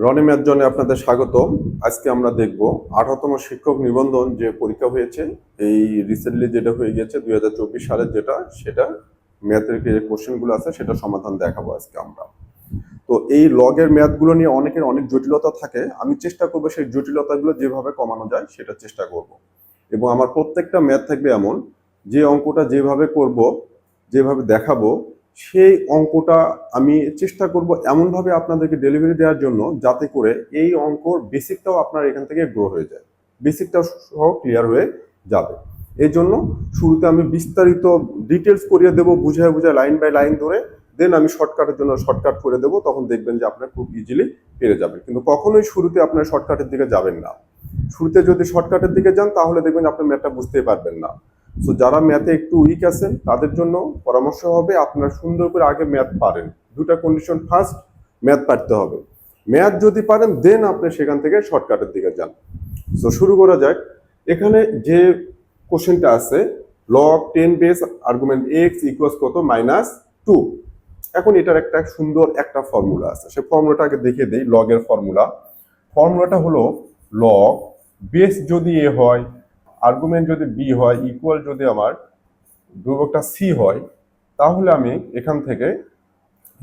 Roni math জোনে আপনাদের স্বাগতম। আজকে আমরা দেখব 18তম শিক্ষক নিবন্ধন যে পরীক্ষা হয়েছে, এই রিসেন্টলি যেটা হয়ে গেছে 2024 সালের সেটা ম্যাথের যে কোশ্চেনগুলো আছে সেটা সমাধান দেখাবো আজকে আমরা। তো এই লগের ম্যাথগুলো নিয়ে অনেকের অনেক জটিলতা থাকে, আমি চেষ্টা করবো সেই জটিলতাগুলো যেভাবে কমানো যায় সেটা চেষ্টা করব। এবং আমার প্রত্যেকটা ম্যাথ থাকবে এমন যে অঙ্কটা যেভাবে করব, যেভাবে দেখাবো, সেই অঙ্কটা আমি চেষ্টা করব এমনভাবে আপনাদেরকে ডেলিভারি দেওয়ার জন্য যাতে করে এই অঙ্কর বেসিকটাও আপনার এখান থেকে গ্রো হয়ে যায়, বেসিকটাও সহ ক্লিয়ার হয়ে যাবে। এই জন্য শুরুতে আমি বিস্তারিত ডিটেলস করিয়ে দেবো, বুঝায় বুঝায় লাইন বাই লাইন ধরে, দেন আমি শর্টকাটের জন্য শর্টকাট করে দেবো। তখন দেখবেন যে আপনার খুব ইজিলি পেরে যাবেন। কিন্তু কখনোই শুরুতে আপনার শর্টকাটের দিকে যাবেন না। শুরুতে যদি শর্টকাটের দিকে যান তাহলে দেখবেন আপনার ম্যাথটা বুঝতেই পারবেন না। সো যারা ম্যাথে একটু উইক আছেন তাদের জন্য পরামর্শ হবে আপনার সুন্দর করে আগে ম্যাথ পারেন। দুটা কন্ডিশন, ফার্স্ট ম্যাথ পারতে হবে, ম্যাথ যদি পারেন দেন আপনি সেখান থেকে শর্টকাটের দিকে যান। সো শুরু করা যাক। এখানে যে কোশ্চেনটা আছে, log 10 base argument x equals কত -2। এখন এটার একটা সুন্দর একটা ফর্মুলা আছে, সেই ফর্মুলাটা আগে দেখিয়ে দেই। লগের ফর্মুলাটা হলো লগ বেস যদি এ হয়, আর্গুমেন্ট যদি বি হয়, ইকুয়াল যদি আমার ধ্রুবকটা সি হয়, তাহলে আমি এখান থেকে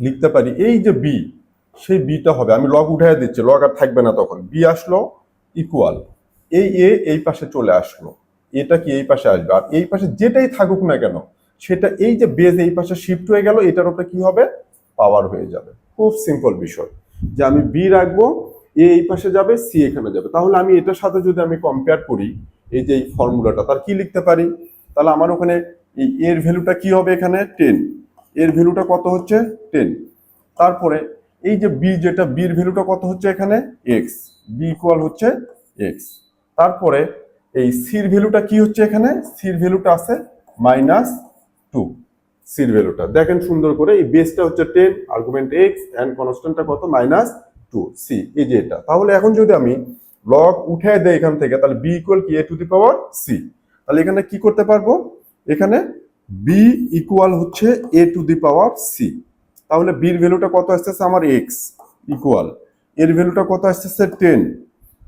লিখতে পারি এই যে বি, সেই বিটা হবে, আমি লগ উঠাই দিচ্ছি, লগ আর থাকবে না, তখন বি আসলো ইকুয়াল এই এ এই পাশে চলে আসলো, এটা কি এই পাশে আসবে, আর এই পাশে যেটাই থাকুক না কেন সেটা এই যে বেস এই পাশে শিফট হয়ে গেল, এটার উপরে কি হবে, পাওয়ার হয়ে যাবে। খুব সিম্পল বিষয় যে আমি বি রাখবো, এ এই পাশে যাবে, সি এখানে যাবে। তাহলে আমি এটার সাথে যদি আমি কম্পেয়ার করি, এই যে এই ফর্মুলাটা, তার কি লিখতে পারি, তাহলে আমার ওখানে এই এর ভ্যালুটা কি হবে, এখানে 10, এর ভ্যালুটা কত হচ্ছে 10। তারপরে এই যে বি, যেটা বির ভ্যালুটা কত হচ্ছে এখানে এক্স, বি ইকুয়াল হচ্ছে এক্স। তারপরে এই সির ভ্যালুটা কি হচ্ছে, এখানে সির ভ্যালুটা আছে -2। সির ভ্যালুটা দেখেন সুন্দর করে, এই বেসটা হচ্ছে 10, আর্গুমেন্ট এক্স এন্ড কনস্ট্যান্টটা কত -2 সি, এই যে এটা। তাহলে এখন যদি আমি লগ উঠে দেই এখান থেকে, তাহলে বি ইকুয়াল কি এ টু দি পাওয়ার সি। তাহলে এখানে কি করতে পারবো, এখানে বি ইকুয়াল হচ্ছে এ টু দি পাওয়ার সি। তাহলে বির ভ্যালুটা কত আসতেছে আমার এক্স ইকুয়াল, এর ভ্যালুটা কত আসতেছে 10,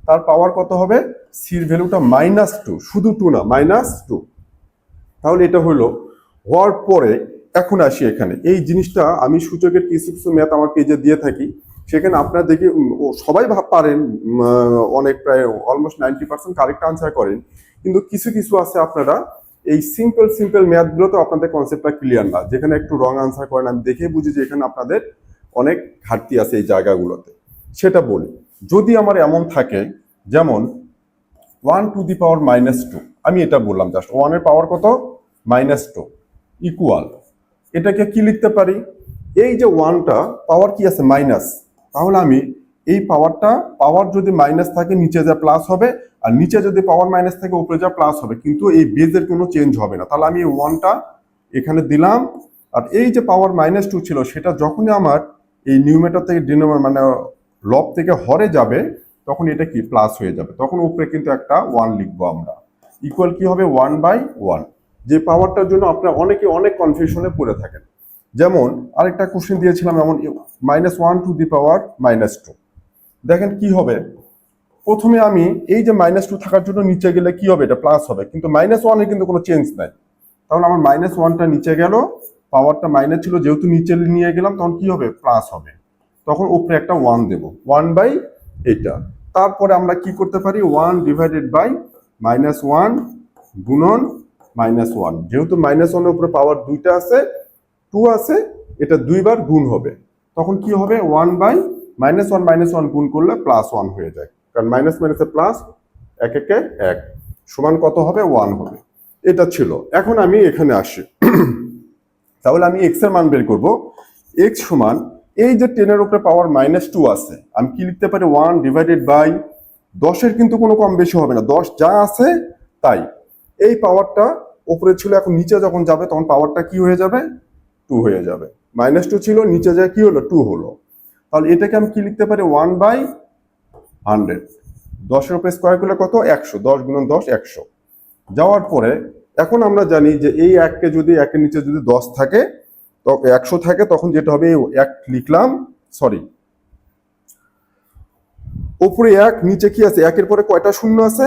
তার পাওয়ার কত হবে, সির ভ্যালুটা -2, শুধু 2 না -2। তাহলে এটা হলো হওয়ার পরে এখন আসি এখানে, এই জিনিসটা আমি সূচকের কিছু কিছু ম্যাথ আমার পেজে দিয়ে থাকি, সেখানে আপনারা দেখি সবাই পারেন, অনেক প্রায় অলমোস্ট 90% কারেক্ট আনসার করেন, কিন্তু কিছু কিছু আছে আপনারা এই সিম্পল ম্যাথগুলো তো আপনাদের কনসেপ্টটা ক্লিয়ার না, যেখানে একটু রং আনসার করেন। আমি দেখে বুঝি যে এখানে আপনাদের অনেক ঘাটতি আছে এই জায়গাগুলোতে। সেটা বলি, যদি আমার এমন থাকে যেমন 1 টু দি পাওয়ার -2, আমি এটা বললাম জাস্ট 1 এর পাওয়ার কত -2 ইকুয়াল, এটাকে কি লিখতে পারি, এই যে 1টা পাওয়ার কি আছে মাইনাস, তাহলে আমি এই পাওয়ার যদি মাইনাস থাকে নিচে যা প্লাস হবে, আর নিচে যদি পাওয়ার মাইনাস থাকে উপরে যা প্লাস হবে, কিন্তু এই বেজের কোনো চেঞ্জ হবে না। তাহলে আমি এই 1টা এখানে দিলাম, আর এই যে পাওয়ার -2 ছিল সেটা যখনই আমার এই নিউমেটার থেকে ডিনোমিনেটর মানে লব থেকে হরে যাবে, তখন এটা কি প্লাস হয়ে যাবে, তখন উপরে কিন্তু একটা 1 লিখবো আমরা, ইকুয়াল কি হবে 1/1। যে পাওয়ারটার জন্য আপনারা অনেকে অনেক কনফিউশনে পড়ে থাকেন। যেমন আরেকটা কোশ্চেন দিয়েছিলাম এমন -1 টু দি পাওয়ার -2, দেখেন কি হবে, প্রথমে আমি এই যে -2 থাকার জন্য নিচে গেলে কি হবে, এটা প্লাস হবে, কিন্তু -1 এর কিন্তু কোনো চেঞ্জ নাই। তাহলে আমার -1টা নিচে গেল, পাওয়ারটা মাইনাস ছিল, যেহেতু নিচে নিয়ে গেলাম তখন কি হবে প্লাস হবে, তখন উপরে একটা 1 দেব, 1/এটা। তারপরে আমরা কি করতে পারি, 1 ডিভাইডেড বাই -1 গুণন -1, যেহেতু -1 এর উপরে পাওয়ার 2টা আছে, 2 আছে, এটা 2 বার গুণ হবে, তখন কি হবে 1/, -1 গুণ করলে +1 হয়ে যায়, কারণ মাইনাস মাইনাসে প্লাস, 1 একে 1 সমান কত হবে 1 হবে। এটা ছিল। এখন আমি এখানে আসি, তাহলে আমি এক্স এর মান বের করব। এক্স সমান এই যে 10 এর উপরে পাওয়ার -2 আছে, আমি কি লিখতে পারি 1 ডিভাইডেড বাই 10 এর কিন্তু কোনো কম বেশি হবে না, 10 যা আছে তাই। এই পাওয়ারটা উপরে ছিল, এখন নিচে যখন যাবে তখন পাওয়ারটা কি হয়ে যাবে 2 হয়ে যাবে, -2 ছিল নিচে যায় কি হলো 2 হলো। তাহলে এটাকে আমি কি লিখতে পারি 1/100, 10 এর উপরে স্কয়ার করলে কত 100, 10 গুণন 10 100। যাওয়ার পরে এখন আমরা জানি যে এই 1কে যদি 1 এর নিচে যদি 10 থাকে, তো 100 থাকে, তখন যেটা হবে 1 লিখলাম, সরি উপরে এক, নিচে কি আছে, একের পরে কয়টা শূন্য আছে,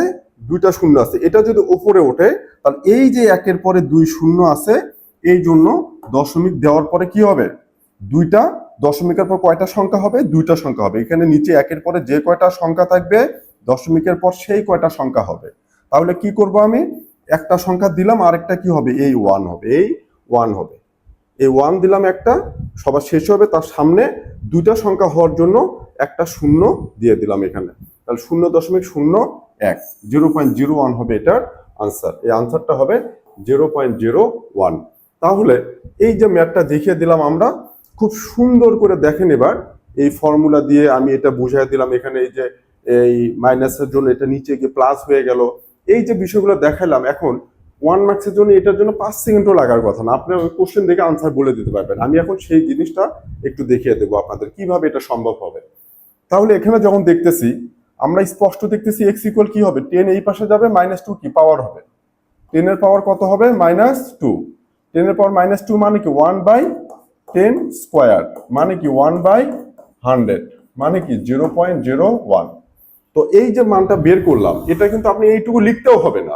দুইটা শূন্য আছে। এটা যদি উপরে ওঠে তাহলে এই যে একের পরে দুই শূন্য আছে, এই জন্য দশমিক দেওয়ার পরে কি হবে, দুইটা, দশমিকের পর কয়টা সংখ্যা হবে, দুইটা সংখ্যা হবে। এখানে নিচে একের পরে যে কয়টা সংখ্যা থাকবে দশমিকের পর সেই কয়টা সংখ্যা হবে। তাহলে কি করব, আমি একটা সংখ্যা দিলাম, আরেকটা কি হবে, এই ওয়ান হবে, এই ওয়ান হবে, এই ওয়ান দিলাম একটা, সবার শেষ হবে, তার সামনে দুইটা সংখ্যা হওয়ার জন্য একটা শূন্য দিয়ে দিলাম এখানে। তাহলে 0.01, 0.01 হবে এটার আনসার। এই আনসারটা হবে 0.01। তাহলে এই যে ম্যাথটা দেখিয়ে দিলাম আমরা, খুব সুন্দর করে দেখেন এবার এই ফর্মুলা দিয়ে আমি এটা বুঝিয়ে দিলাম। এখানে এই যে এই মাইনাসের জন্য এটা নিচে গিয়ে প্লাস হয়ে গেল, এই যে বিষয়গুলো দেখালাম। এখন 1 মার্কসের জন্য এটার জন্য 5 সেকেন্ডও লাগার কথা না, আপনি ওই কোশ্চেন দেখে আনসার বলে দিতে পারবেন। আমি এখন সেই জিনিসটা একটু দেখিয়ে দেবো আপনাদের কিভাবে এটা সম্ভব হবে। তাহলে এখানে যখন দেখতেছি, আমরা স্পষ্ট দেখতেছি এক্স ইকুয়াল কি হবে, 10 এই পাশে যাবে, -2 কি পাওয়ার হবে, 10 এর পাওয়ার কত হবে, -2। 10 এর পাওয়ার -2 মানে কি 1/10 স্কোয়ার, মানে কি 1/100, মানে কি 0.01। তো এই যে মানটা বের করলাম, এটা কিন্তু আপনি এইটুকু লিখতেও হবে না,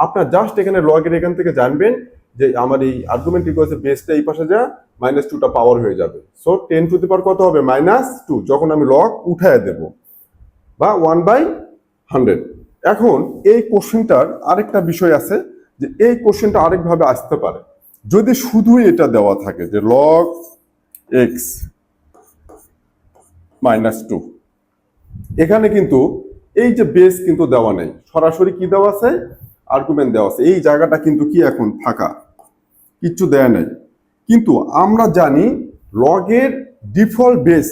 আপনার জাস্ট এখানে লগের এখান থেকে জানবেন যে আমার এই আর্গুমেন্ট ইকুয়ালস বেসটা এই পাশে যা, -2টা পাওয়ার হয়ে যাবে। সো 10 টু দি পাওয়ার কত হবে, -2, যখন আমি লগ উঠায় দেব, বা 1/100। এখন এই কোশ্চেনটার আরেকটা বিষয় আছে, যে এই কোশ্চেনটা আরেকভাবে আসতে পারে যদি শুধুই এটা দেওয়া থাকে যে লগ এক্স -2। এখানে কিন্তু এই যে বেস কিন্তু দেওয়া নেই, সরাসরি কি দেওয়া আছে, আর্গুমেন্ট দেওয়া আছে। এই জায়গাটা কিন্তু কি এখন ফাঁকা, কিচ্ছু দেয়া নেই। কিন্তু আমরা জানি লগের ডিফল্ট বেস,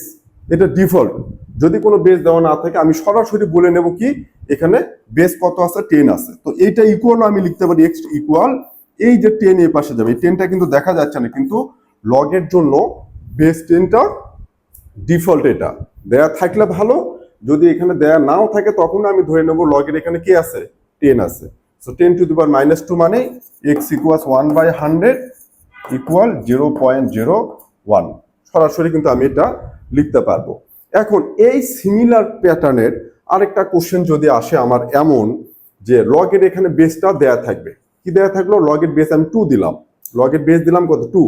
এটা ডিফল্ট। যদি কোনো বেস দেওয়া না থাকে আমি সরাসরি বলে নেব কি এখানে বেস কত আছে, 10 আছে। তো এইটা ইকুয়াল আমি লিখতে পারি এক্স ইকুয়াল, এই যে 10 এই পাশে যাবে, এই 10টা কিন্তু দেখা যাচ্ছে না, কিন্তু লগের জন্য বেস 10টা ডিফল্ট, এটা দেয়া থাকলে ভালো। যদি এখানে দেয়া নাও থাকে তখন আমি ধরে নেব লগের এখানে কি আছে, 10 আছে। সো 10 টু দি পাওয়ার -2 মানে x ইকুয়ালস 1/100 ইকুয়াল 0.01। সরাসরি কিন্তু আমি এটা লিখতে পারবো। এখন এই সিমিলার প্যাটার্নের আরেকটা কোশ্চেন যদি আসে আমার এমন, যে লগের এখানে বেসটা দেয়া থাকবে, কি দেয়া থাকলো, লগের বেস আমি 2 দিলাম, লগের বেস দিলাম কত 2,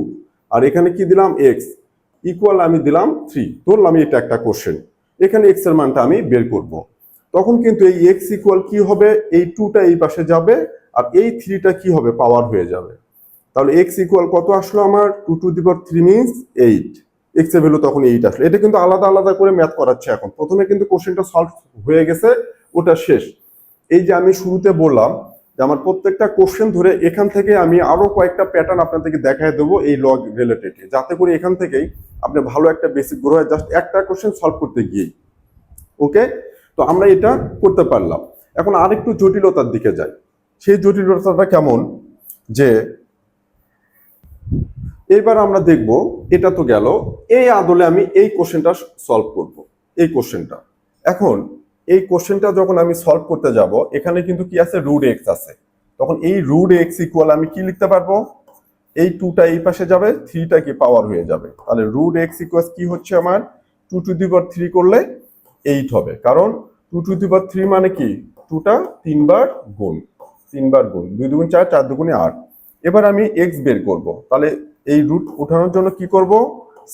আর এখানে কি দিলাম x ইকুয়াল আমি দিলাম 3, ধরলাম এটা একটা কোশ্চেন, এখানে x এর মানটা আমি বের করব। তখন কিন্তু এই x ইকুয়াল কি হবে, এই 2টা এই পাশে যাবে, আর এই 3টা কি হবে, পাওয়ার হয়ে যাবে। তাহলে x ইকুয়াল কত আসলো আমার, 2 to the power 3 means 8, x এর ভ্যালু তখন 8 আসলো। এটা কিন্তু আলাদা আলাদা করে ম্যাথ করাচ্ছে এখন, প্রথমে কিন্তু কোশ্চেনটা সলভ হয়ে গেছে, ওটা শেষ। এই যে আমি শুরুতে বললাম যে আমার প্রত্যেকটা কোশ্চেন ধরে এখান থেকে আমি আরো কয়েকটা প্যাটার্ন আপনাদেরকে দেখায় দেবো এই লগ রিলেটেড, যাতে করে এখান থেকেই আপনি ভালো একটা বেসিক গ্রো হয় জাস্ট একটা কোশ্চেন সলভ করতে গিয়েই। ওকে, তো আমরা এটা করতে পারলাম। এখন আরেকটু জটিলতার দিকে যাই। সেই জটিলতাটা কেমন, যে এইবার আমরা দেখব, এটা তো গেল, এই আদলে আমি এই কোশ্চেনটা সলভ করব, এই কোশ্চেনটা। এখন এই কোশ্চেনটা যখন আমি সলভ করতে যাব, এখানে কিন্তু কি আছে, √x আছে। তখন এই √x ইকুয়াল আমি কি লিখতে পারবো, এই 2টা এই পাশে যাবে, 3টা কি পাওয়ার হয়ে যাবে। তাহলে √x ইকুয়াল কি হচ্ছে আমার, 2 টু দি পাওয়ার 3 করলে 8 হবে, কারণ 2 টু দি পাওয়ার 3 মানে কি, 2টা 3 বার গুণ, 3 বার গুণ, 2 দুগুণ 4, 4 দুগুণে 8। এবার আমি x বের করব, তাহলে এই রুট ওঠানোর জন্য কি করব,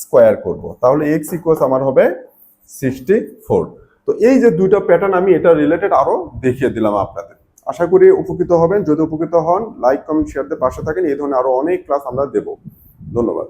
স্কোয়ার করব। তাহলে x ইকুয়াল আমার হবে 64। তো এই যে দুইটা প্যাটার্ন আমি এটা রিলেটেড আরো দেখিয়ে দিলাম আপনাদের। আশা করি উপকৃত হবেন। যদি উপকৃত হন, লাইক কমেন্ট শেয়ার দিয়ে পাশে থাকেন। এই ধরনের আরো অনেক ক্লাস আমরা দেব। ধন্যবাদ।